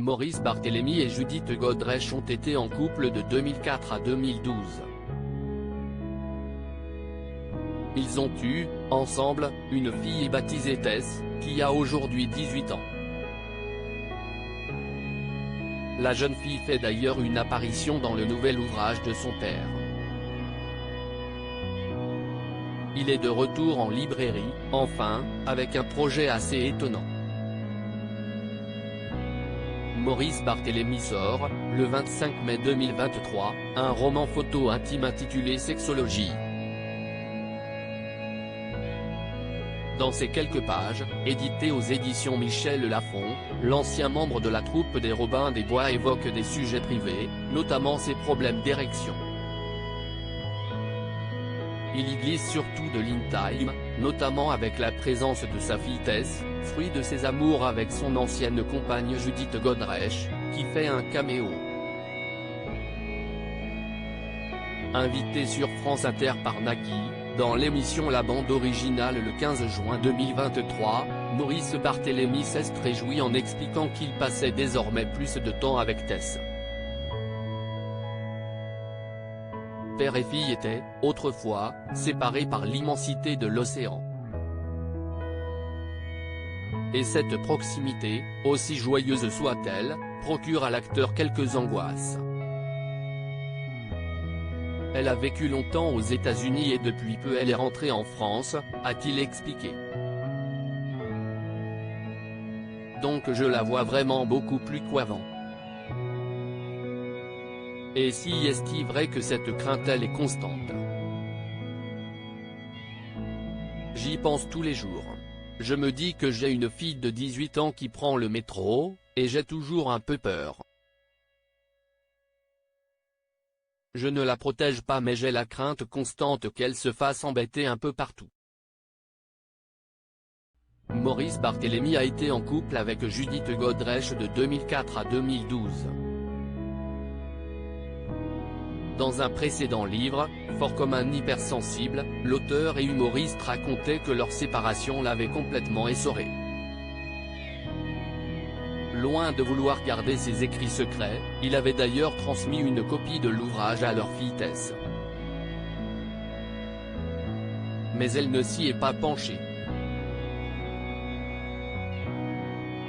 Maurice Barthélémy et Judith Godrèche ont été en couple de 2004 à 2012. Ils ont eu, ensemble, une fille baptisée Tess, qui a aujourd'hui 18 ans. La jeune fille fait d'ailleurs une apparition dans le nouvel ouvrage de son père. Il est de retour en librairie, enfin, avec un projet assez étonnant. Maurice Barthélémy sort, le 25 mai 2023, un roman photo intime intitulé Sexologie. Dans ces quelques pages, édité aux éditions Michel Lafon, l'ancien membre de la troupe des Robins des Bois évoque des sujets privés, notamment ses problèmes d'érection. Il y glisse surtout de l'intime, notamment avec la présence de sa fille Tess, fruit de ses amours avec son ancienne compagne Judith Godrèche, qui fait un caméo. Invité sur France Inter par Nagui, dans l'émission La Bande Originale le 15 juin 2023, Maurice Barthélémy s'est réjoui en expliquant qu'il passait désormais plus de temps avec Tess. Père et fille étaient, autrefois, séparés par l'immensité de l'océan. Et cette proximité, aussi joyeuse soit-elle, procure à l'acteur quelques angoisses. Elle a vécu longtemps aux États-Unis et depuis peu elle est rentrée en France, a-t-il expliqué. Donc je la vois vraiment beaucoup plus qu'avant. Et si est-il vrai que cette crainte elle est constante? J'y pense tous les jours. Je me dis que j'ai une fille de 18 ans qui prend le métro, et j'ai toujours un peu peur. Je ne la protège pas mais j'ai la crainte constante qu'elle se fasse embêter un peu partout. Maurice Barthélémy a été en couple avec Judith Godrèche de 2004 à 2012. Dans un précédent livre, Fort comme un hypersensible, l'auteur et humoriste racontait que leur séparation l'avait complètement essoré. Loin de vouloir garder ses écrits secrets, il avait d'ailleurs transmis une copie de l'ouvrage à leur fille Tess. Mais elle ne s'y est pas penchée.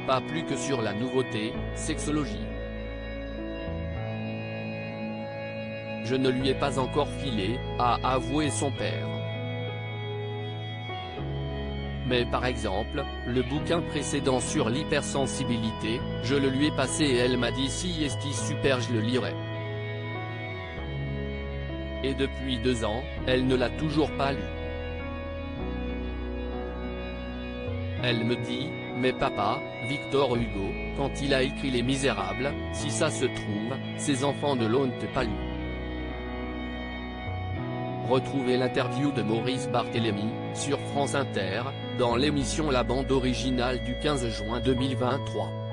Pas plus que sur la nouveauté, Sexologie. Je ne lui ai pas encore filé, a avoué son père. Mais par exemple, le bouquin précédent sur l'hypersensibilité, je le lui ai passé et elle m'a dit si est super je le lirai. Et depuis 2 ans, elle ne l'a toujours pas lu. Elle me dit, mais papa, Victor Hugo, quand il a écrit Les Misérables, si ça se trouve, ses enfants ne l'ont pas lu. Retrouvez l'interview de Maurice Barthélémy, sur France Inter, dans l'émission La Bande Originale du 15 juin 2023.